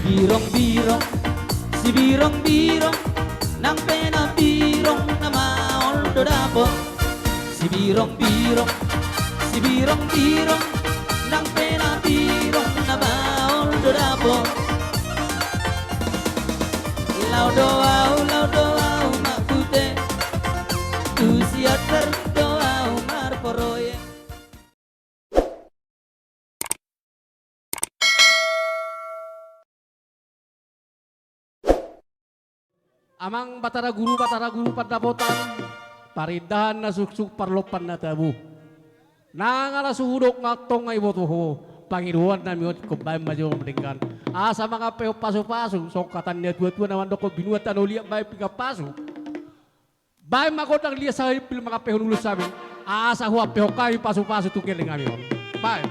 birong-birong, si birong-birong, nang penabirong na maol do dapo. Si birong-birong, si birong-birong, nang penabirong na maol do dapo. Lau doau makute, tu siater doau marporoye. Amang batara guru padapotan parindahan na suksuk parlopan na tabu. Nangala suhudok ngatong ay botoho pangiruan na miot kumbay majo meningkan. Asa mga peo paso-paso songkatan niya tua-tua naman doko binuat ano liya bay piga paso. Bay makot ang liya sa pil mga peo nulus sa amin. Asa huwa peo kayo paso-paso tukir dengan amin. Bay.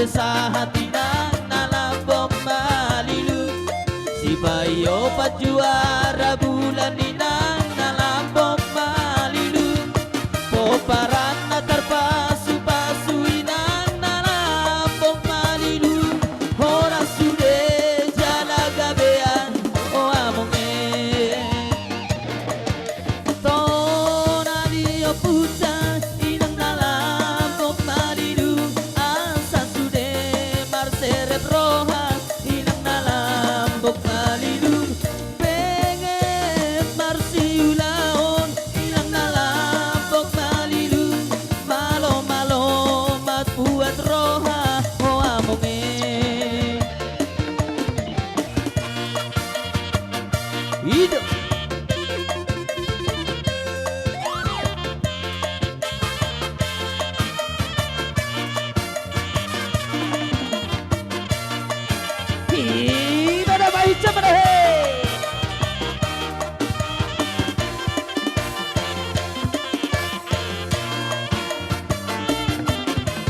Sa hati ng nalambong malilu, si Bayo pa juara bulan ninang nalambong malilu, poparan na tarpasu-pasuin ang nalambong malilu, oras sude jala gabean o amonge to na diyo puta.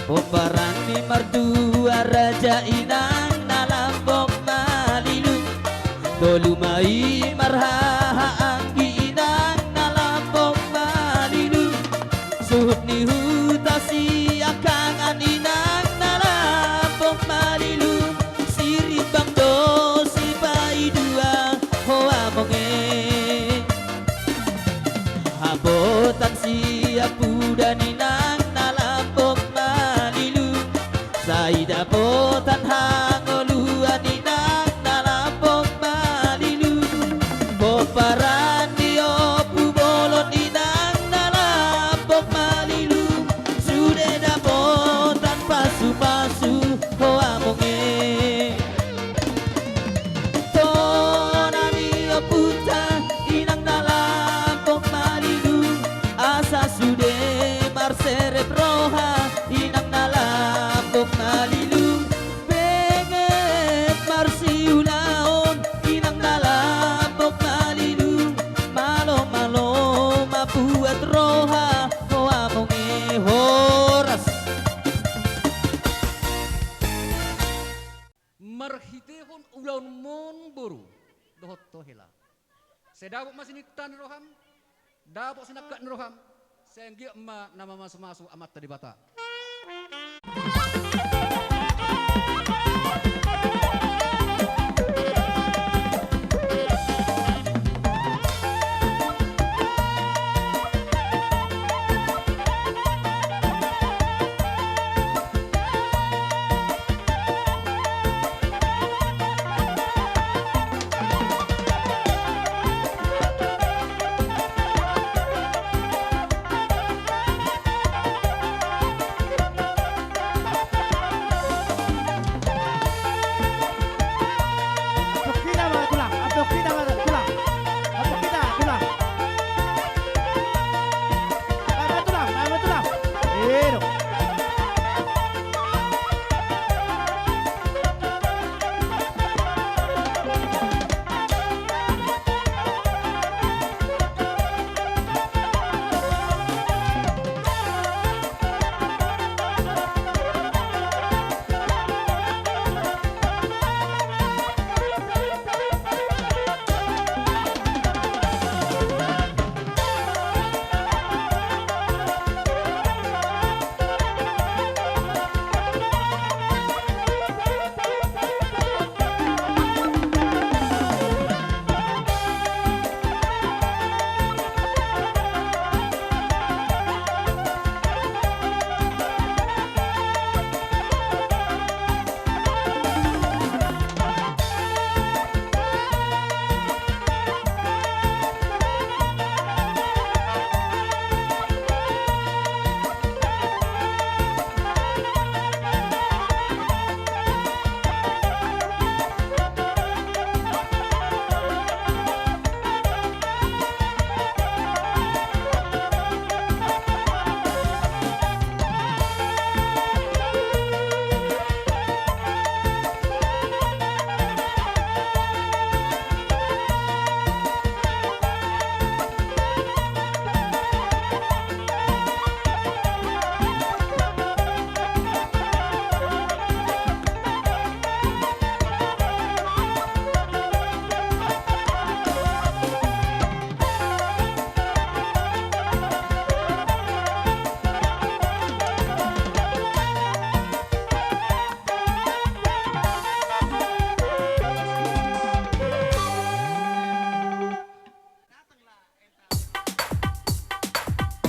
Poparan di mardua raja inang nalambok malilu, dolumai marhaha anggi inang nalambok malilu, suhut ni hutasi akangan inang nalambok malilu, sirit bang do si bai dua hoa monge, habotan siap udan inang nalambok Saida potan hangoluan inang nalambok malilu, poparan di daun mon buru dohot tohela. Sedabok masiniktan roham, dabok sinakkan roham, senggi emak nama masuk-masuk amat tadi bata.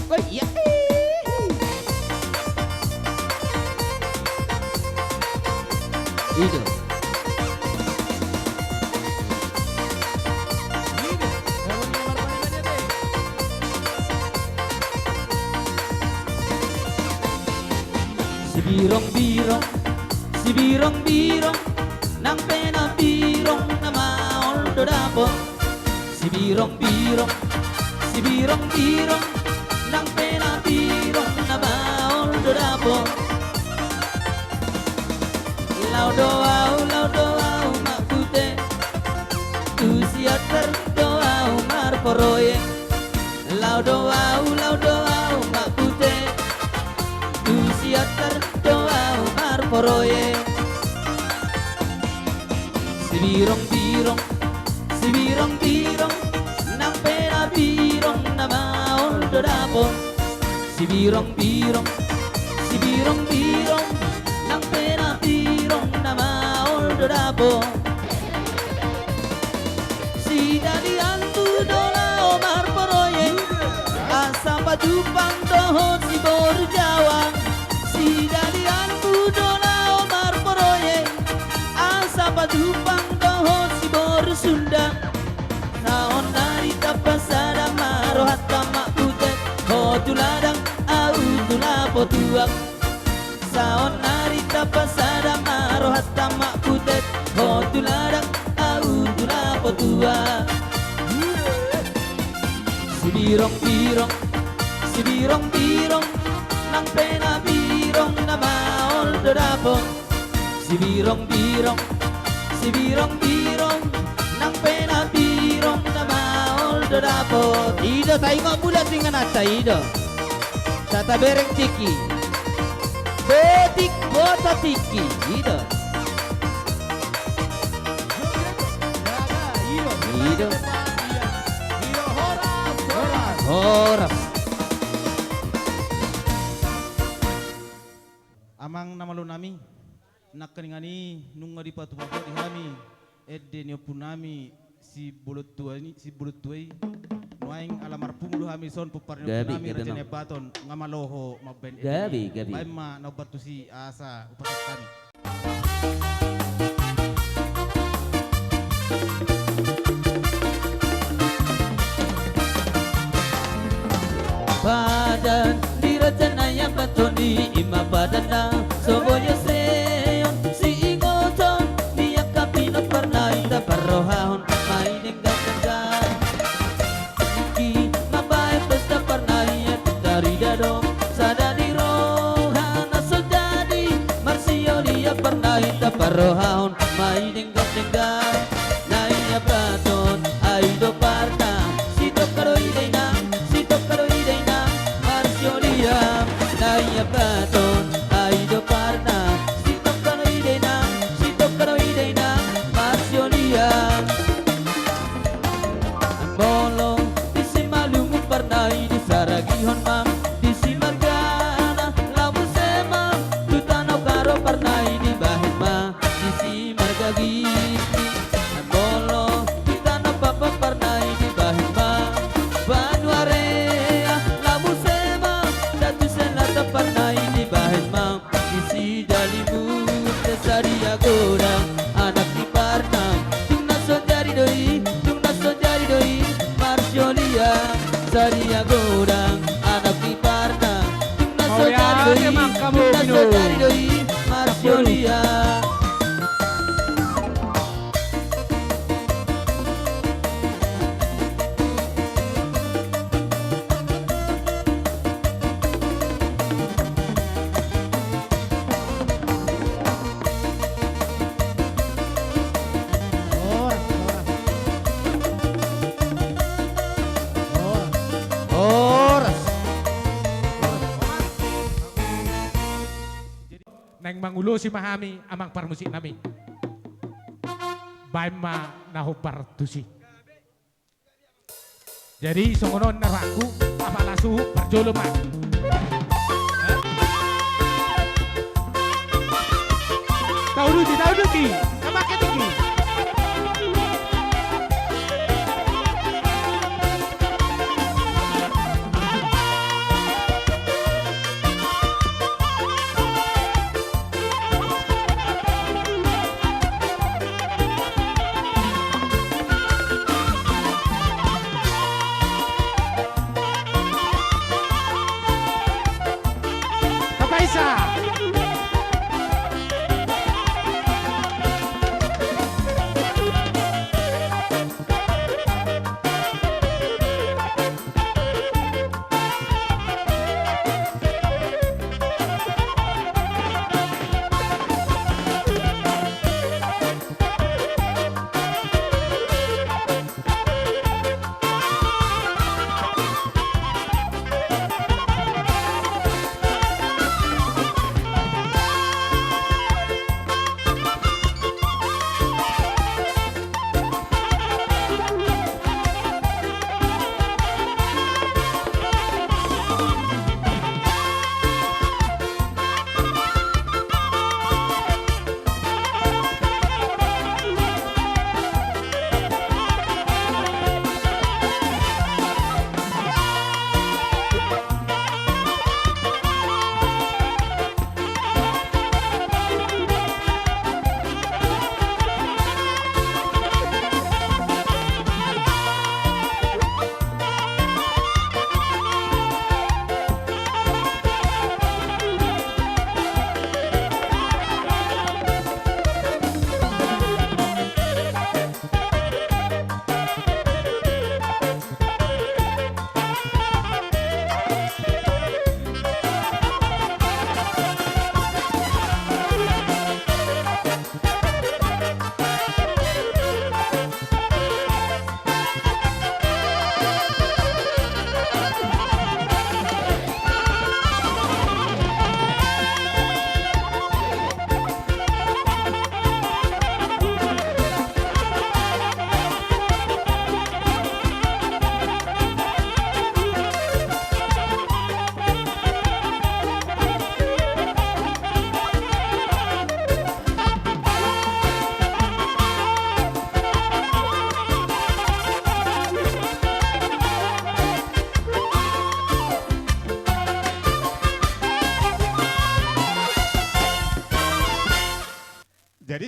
Oh iya. Itu. Si birong-birong, si birong-birong, nang pena birong na maol do dapo. Si birong-birong, si birong-birong, nang pena birong na maol do dapo. Lau doau makute, tu siater doau marporoye. Lau doau makute, tu siater doau marporoye. Si birong-birong, si birong-birong, nang pena birong na maol do dapo. Si birong-birong, si birong-birong, nang pena birong na maol do dapo. Si dadian tu dolao marporoye, asa padupang dohot si bor Jawa. Si dadian tu dolao marporoye, asa padupang dohot si bor Sunda. Naon dari tapasada marohat tamak putet, ho tuladang au tulapo tuak. Saon nari tapasada marohat tamak putet, ho tuladang au tulapo tuak. Si birong-birong, si birong-birong, nang pena birong na maol do dapo. Si birong-birong, si birong-birong, nang pena birong na maol do dapo. Ido tayo mula dengan ata ido. Tata bereng tiki, betik bota tiki ido. hidup. Iyo horas. Horas. Amang nama lo nami nak keningani nunga di patu patu di hami edde nyo punami si bulut tuai nuaing alamar pumudu hami son pupar nyo Gabi, punami gabi, rajane Mang. baton ngamaloho mabben Gabi, gabi. baima no batu si asa upasak kami. Badan di rajana yang batoni ima badana soboyo seyon si ingoton dia kapino pernah ita perrohahon mainin gaganggan ki mabai pesta pernah ia dari dado sada di rohana soldadi marsio dia pernah ita perrohahon mainin gaganggan naya baton aido parta si tokaro idena si tokaro idena marsio dia naya baton aido parta si tokaro idena marsio dia bolo di simalumu pernah di saragihon mam di simargana lamu sema tutano karo pernah di bahema di simargagiti bolo di tanah papa pernah di bahema banuarea lamu sema datu senata pernah di bahema di sidalimu tesari agoda anak di parna tungna sojari doi marsiolia sari agoda anak di parna tungna Oh ya, emang kamu minum. sojari doi marsiolia. Horas. Neng mangulo si Mahami amang parmusik nami. Baima nahupar tusi. Jadi songonon naraku apa lasu perjoloman. Tahu dulu ki, nama ketiki. Kapaisa.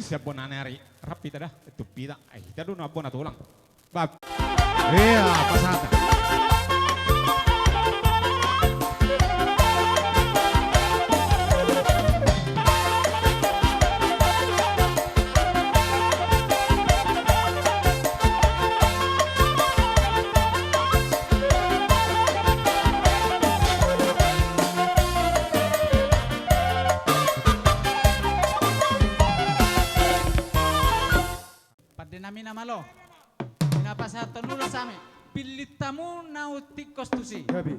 siya bonaneri. Rapita dah, itu pita. Ay, kita doon na bona tulang. Bab. Iya, pasada. Pada nami nama lo. Ngapa sa tonulo sa amin? Pilit tamu nautik kostusi. Gabi.